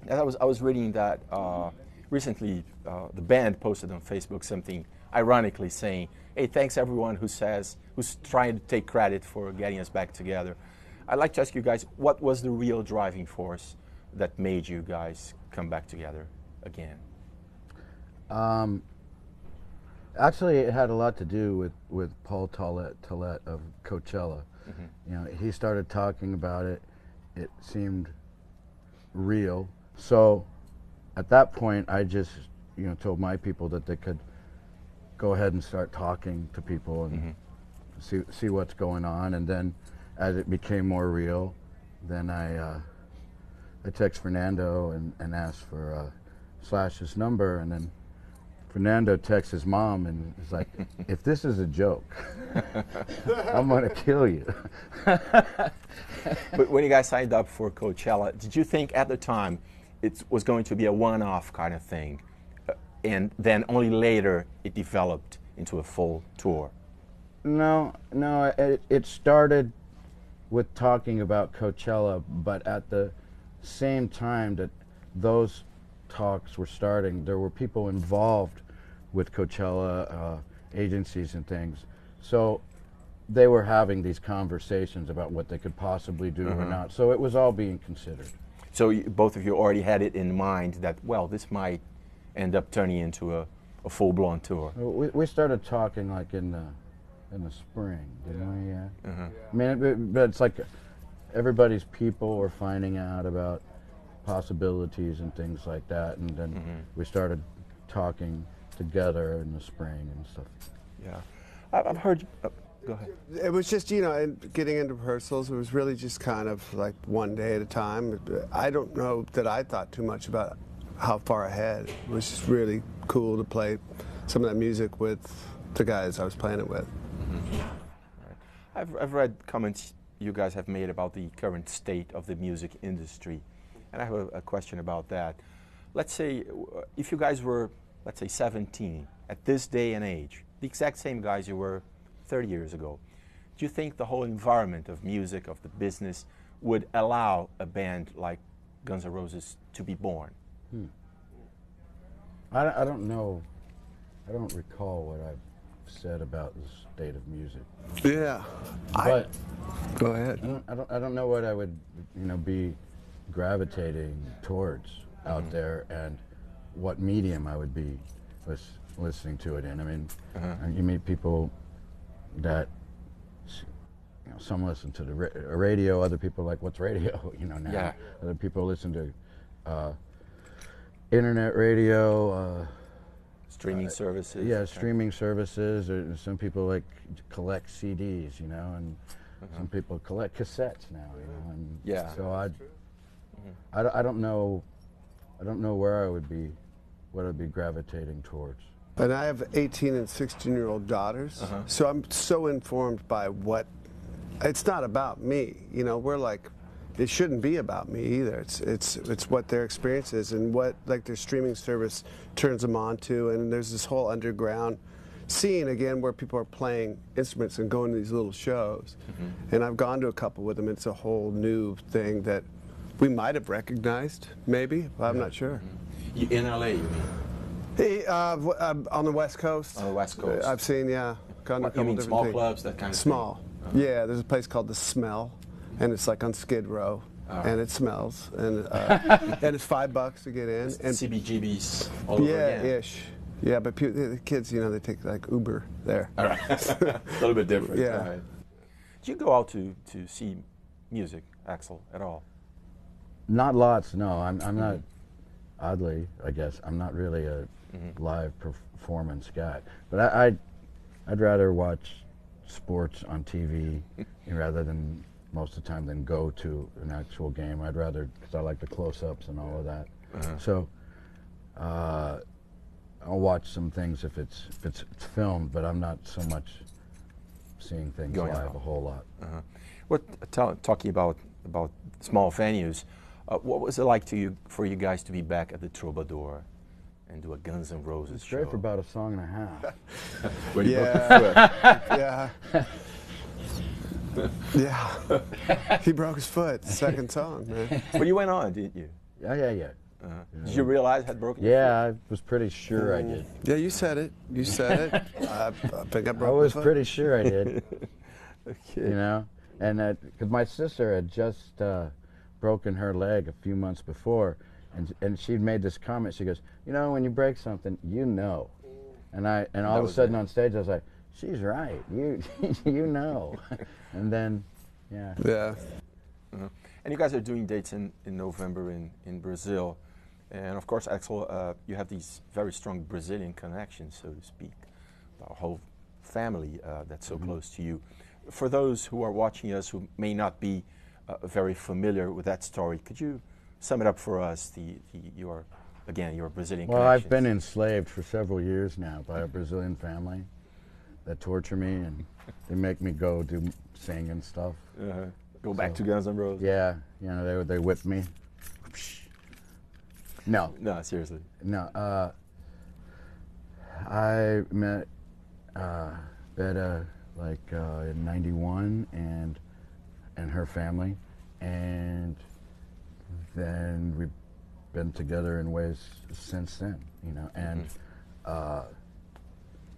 And I was reading that recently. The band posted on Facebook something ironically saying, "Hey, thanks everyone who's trying to take credit for getting us back together." I'd like to ask you guys, what was the real driving force that made you guys come back together again? Actually, it had a lot to do with Paul Tollett of Coachella. You know, he started talking about it. It seemed real. So at that point, I just, told my people that they could go ahead and start talking to people and see what's going on. And then as it became more real, then I text Fernando and asked for Slash's number, and then Fernando texts his mom and is like, "If this is a joke, I'm gonna kill you." But when you guys signed up for Coachella, did you think at the time it was going to be a one-off kind of thing, and then only later it developed into a full tour? No, it started with talking about Coachella, but at the same time that those talks were starting, there were people involved with Coachella, agencies and things. So they were having these conversations about what they could possibly do or not. So it was all being considered. So both of you already had it in mind that, well, this might end up turning into a full-blown tour. We started talking like in the spring, Yeah. I mean, but it's like everybody's people were finding out about possibilities and things like that, and then we started talking together in the spring and stuff. Yeah, I've heard. Go ahead. It was just, getting into rehearsals. It was really just kind of like one day at a time. I don't know that I thought too much about how far ahead. It was just really cool to play some of that music with the guys I was playing it with. Right. I've read comments you guys have made about the current state of the music industry, and I have a question about that. Let's say if you guys were, let's say, 17 at this day and age, the exact same guys you were 30 years ago, do you think the whole environment of music, of the business, would allow a band like Guns N' Roses to be born? I don't know. I don't recall what I've said about the state of music. Yeah. But go ahead. I don't know what I would, be gravitating towards out there, and what medium I would be listening to it in. I mean, you meet people that, some listen to the radio, other people are like, what's radio, now. Yeah. Other people listen to internet radio, Streaming services. Yeah, streaming services. Or some people like collect CDs, and some people collect cassettes now, And yeah. So I don't know. I don't know where I would be, what I'd be gravitating towards. And I have 18 and 16-year-old daughters, so I'm so informed by what. It's not about me, We're like, it shouldn't be about me either. It's what their experience is and what their streaming service turns them on to, and there's this whole underground scene again where people are playing instruments and going to these little shows. And I've gone to a couple with them. It's a whole new thing that we might have recognized, maybe. But I'm not sure. In LA, you mean? Hey, on the West Coast. On the West Coast. I've seen, yeah. Gone to a couple you mean different small things. clubs, that kind of Small. thing? Yeah, there's a place called The Smell, and it's like on Skid Row, and it smells, and and it's $5 to get in. And CBGBs all over again. ish. Yeah, but the kids, they take like Uber there. All right. A little bit different. Yeah. All right. Do you go out to see music, Axel, at all? Not lots, no. I'm not, oddly, I guess, I'm not really a live performance guy. But I'd rather watch sports on TV rather than, most of the time, than go to an actual game. I'd rather, because I like the close-ups and all of that. So I'll watch some things if it's filmed, but I'm not so much seeing things Going live out. a whole lot. Talking about small venues, what was it like for you guys to be back at the Troubadour and do a Guns N' Roses show? Great for about a song and a half. When you Yeah. Yeah. He broke his foot, second song, man. But you went on, didn't you? Yeah. Did you realize I had broken your Yeah, I was pretty sure I did. Yeah, you said it. You said it. I think I broke I was my foot. pretty sure I did. foot? Okay. You know, and because my sister had just broken her leg a few months before, and she'd made this comment. She goes, you know, when you break something, you know. And all of a sudden on stage, I was like, she's right. You you know. And then, yeah. Yeah. And you guys are doing dates in November in Brazil. And of course, Axel, you have these very strong Brazilian connections, so to speak. The whole family that's so close to you. For those who are watching us who may not be very familiar with that story, could you sum it up for us, your Brazilian Well, connections? I've been enslaved for several years now by a Brazilian family that torture me, and they make me go sing and stuff. Go back to Guns N' Roses? Yeah, you know, they whip me. No. No, seriously. No. I met Betta in '91 and her family, and then we've been together in ways since then, you know. And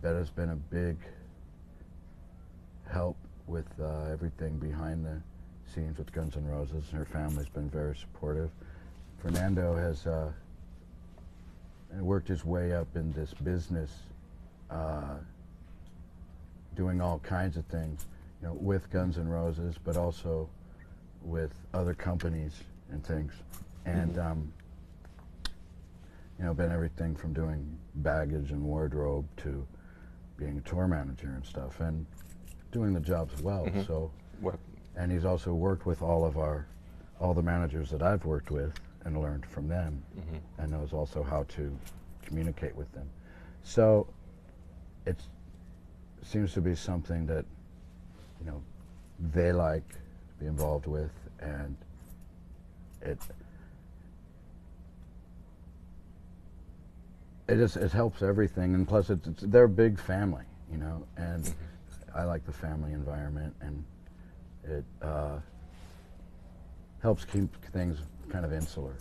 Betta's been a big help with everything behind the scenes with Guns N' Roses. Her family's been very supportive. Fernando has worked his way up in this business, doing all kinds of things, you know, with Guns N' Roses, but also with other companies and things. And you know, been everything from doing baggage and wardrobe to being a tour manager and stuff, and doing the jobs well. So, and he's also worked with all the managers that I've worked with and learned from them, and knows also how to communicate with them. So it seems to be something that, you know, they like to be involved with, and it helps everything, and plus they're a big family, you know, and I like the family environment, and it helps keep things kind of insular.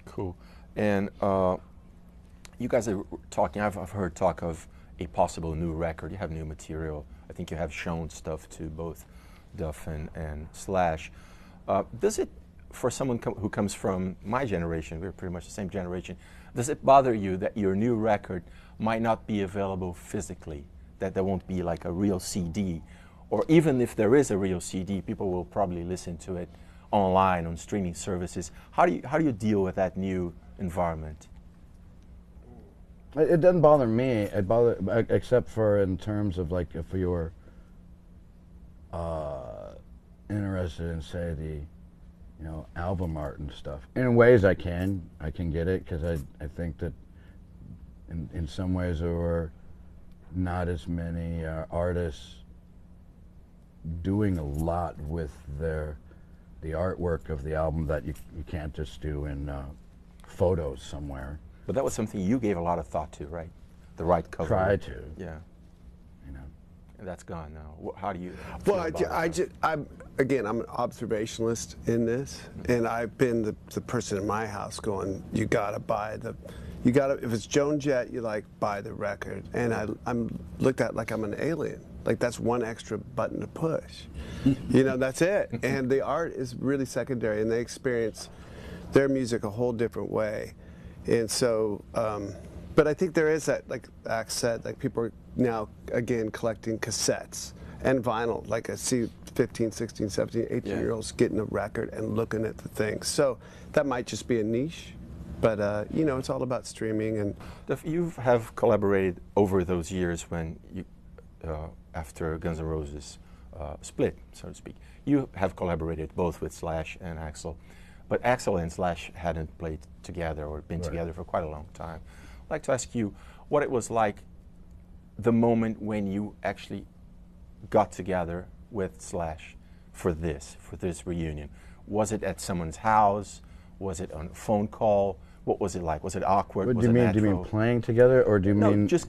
Cool. And you guys are talking, I've heard talk of a possible new record. You have new material. I think you have shown stuff to both Duff and Slash. Does it, for someone who comes from my generation, we're pretty much the same generation, does it bother you that your new record might not be available physically, that there won't be like a real CD? Or even if there is a real CD, people will probably listen to it online on streaming services. How do you deal with that new environment? It doesn't bother me. It except for in terms of like if you're interested in, say, the, you know, album art and stuff. In ways I can get it, because I think that in some ways there were not as many artists doing a lot with the artwork of the album that you can't just do in photos somewhere. But that was something you gave a lot of thought to, right? The right cover. Try to. Yeah. You know. And that's gone now. How do you? Well, I'm an observationalist in this, and I've been the person in my house going, you gotta buy if it's Joan Jett, you buy the record, and I'm looked at like I'm an alien. Like that's one extra button to push. You know, that's it. And the art is really secondary, and they experience their music a whole different way. And so, but I think there is that, like Axe said, like people are now, again, collecting cassettes and vinyl. Like I see 15, 16, 17, 18-year-olds getting a record and looking at the things. So that might just be a niche, but you know, it's all about streaming. And you have collaborated over those years when you, after Guns N' Roses split, so to speak. You have collaborated both with Slash and Axl. But Axl and Slash hadn't played together or been together for quite a long time. I'd like to ask you what it was like, the moment when you actually got together with Slash for this reunion. Was it at someone's house? Was it on a phone call? What was it like? Was it awkward? What was do you it mean? natural? Do you mean playing together, or do you mean just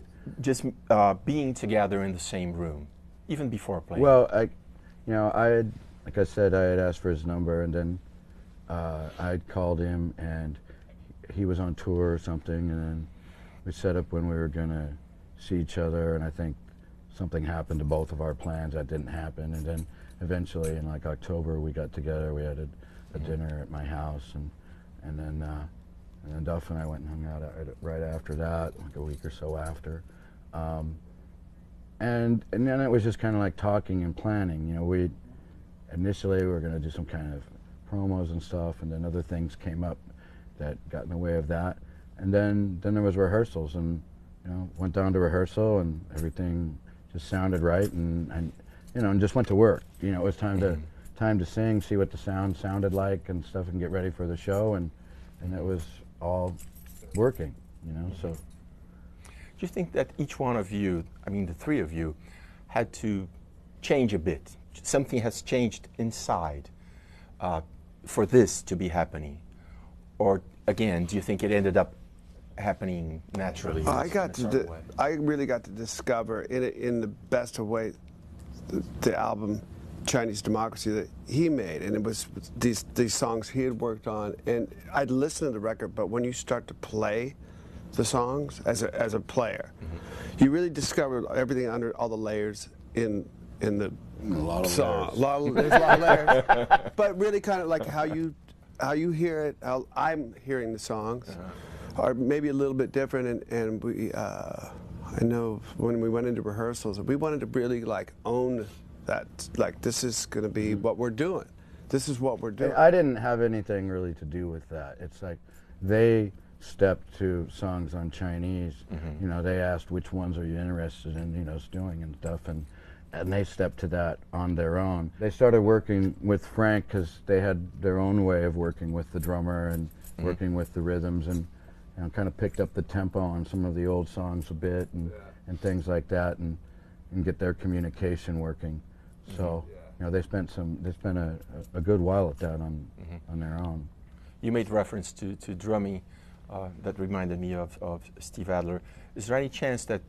being together in the same room, even before playing? Well, like I said, I had asked for his number, and then I'd called him, and he was on tour or something, and then we set up when we were going to see each other, and I think something happened to both of our plans that didn't happen, and then eventually in like October we got together, we had a dinner at my house, and then Duff and I went and hung out right after that, like a week or so after. And then it was just kind of like talking and planning. You know, initially we were going to do some kind of promos and stuff, and then other things came up that got in the way of that. And then there was rehearsals, and you know, went down to rehearsal, and everything just sounded right, and you know, and just went to work. You know, it was time to sing, see what the sound sounded like and stuff, and get ready for the show, and it was all working. You know, so. Do you think that each one of you, I mean the three of you, had to change a bit? Something has changed inside for this to be happening? Or again, do you think it ended up happening naturally? I really got to discover in the best of ways the album Chinese Democracy that he made, and it was these songs he had worked on, and I'd listen to the record, but when you start to play the songs as a player, you really discover everything under all the layers in the song. There's a lot of layers, but really kind of like how you hear it, how I'm hearing the songs, are maybe a little bit different. And we, I know when we went into rehearsals, we wanted to really like own that. Like, this is going to be what we're doing. This is what we're doing. I didn't have anything really to do with that. It's like they stepped to songs on Chinese. You know, they asked which ones are you interested in, you know, doing and stuff, and they stepped to that on their own. They started working with Frank because they had their own way of working with the drummer and working with the rhythms, and you know, kind of picked up the tempo on some of the old songs a bit, and things like that, and get their communication working. So you know, they spent a good while at that on their own. You made reference to drumming. That reminded me of Steve Adler. Is there any chance that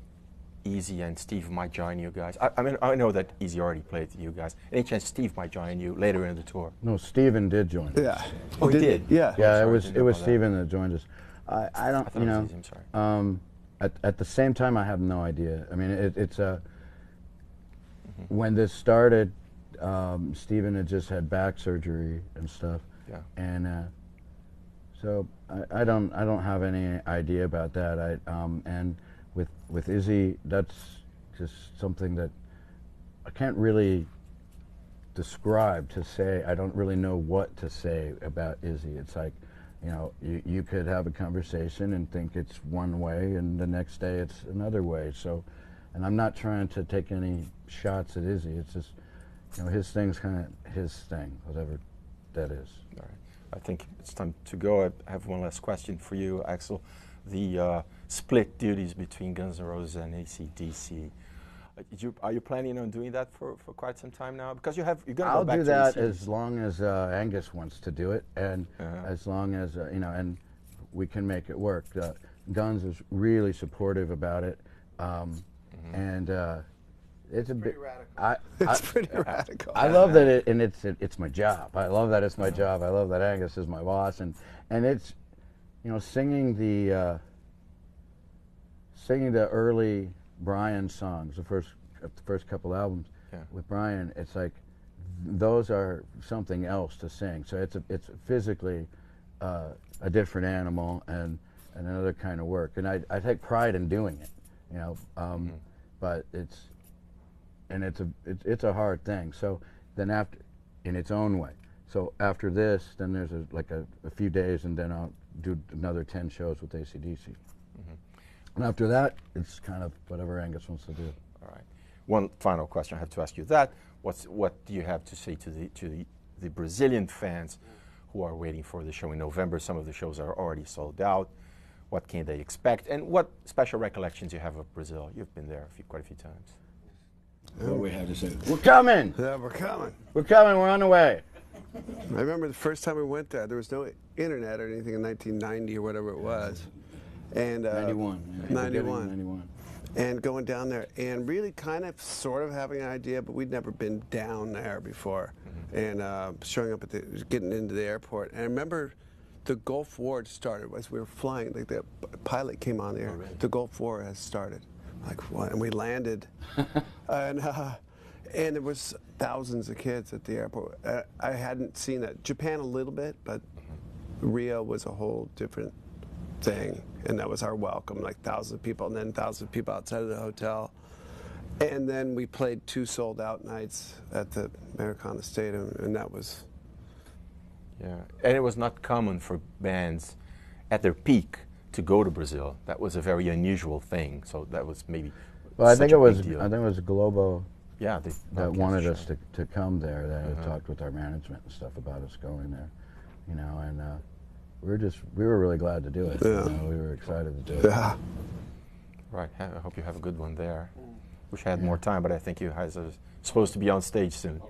Easy and Steve might join you guys? I mean, I know that Easy already played with you guys. Any chance Steve might join you later in the tour? No, Steven did join us. Yeah. Oh, he did? Yeah. Yeah, sorry, it was Steven that joined us. I don't, you know, Easy, I'm sorry. at the same time, I have no idea. I mean, it's when this started, Steven had just had back surgery and stuff. Yeah. And so I don't have any idea about that. And with Izzy, that's just something that I can't really describe to say. I don't really know what to say about Izzy. It's like, you know, you could have a conversation and think it's one way, and the next day it's another way. So, and I'm not trying to take any shots at Izzy. It's just, you know, his thing's kind of his thing, whatever that is. All right. I think it's time to go. I have one last question for you, Axel. The split duties between Guns N' Roses and AC/DC. Are you planning on doing that for quite some time now? Because you're going to go back to I'll do that AC/DC. as long as Angus wants to do it, and as long as you know, and we can make it work. Guns is really supportive about it, and it's a bit radical. It's pretty radical. I love that it's my job. I love that it's my job. I love that Angus is my boss, and it's, you know, singing the early Brian songs, the first couple albums with Brian. It's like those are something else to sing. So it's physically a different animal and another kind of work, and I take pride in doing it, you know. But it's a hard thing. So then after, in its own way. So after this, then there's a few days, and then I'll do another 10 shows with AC/DC. And after that, it's kind of whatever Angus wants to do. All right. One final question I have to ask you. What do you have to say to the Brazilian fans who are waiting for the show in November? Some of the shows are already sold out. What can they expect? And what special recollections you have of Brazil? You've been there quite a few times. What we have to say? We're coming. Yeah, we're coming. We're coming. We're on the way. I remember the first time we went there was no internet or anything in 1990 or whatever it was. And 91. 91. And going down there and really kind of sort of having an idea, but we'd never been down there before. and showing up getting into the airport. And I remember the Gulf War started as we were flying. Like the pilot came on there. Oh, really? The Gulf War has started. Like what? And we landed, and there was thousands of kids at the airport. I hadn't seen that. Japan a little bit, but Rio was a whole different thing, and that was our welcome. Like thousands of people, and then thousands of people outside of the hotel. And then we played 2 sold-out nights at the Americana Stadium, and that was... Yeah, and it was not common for bands at their peak to go to Brazil. That was a very unusual thing, so that was maybe well, I think it was Globo yeah, that wanted us to come there, that had talked with our management and stuff about us going there, you know, and we were really glad to do it. Yeah. You know, we were excited to do it. Yeah. Right, I hope you have a good one there. Wish I had more time, but I think you guys are supposed to be on stage soon.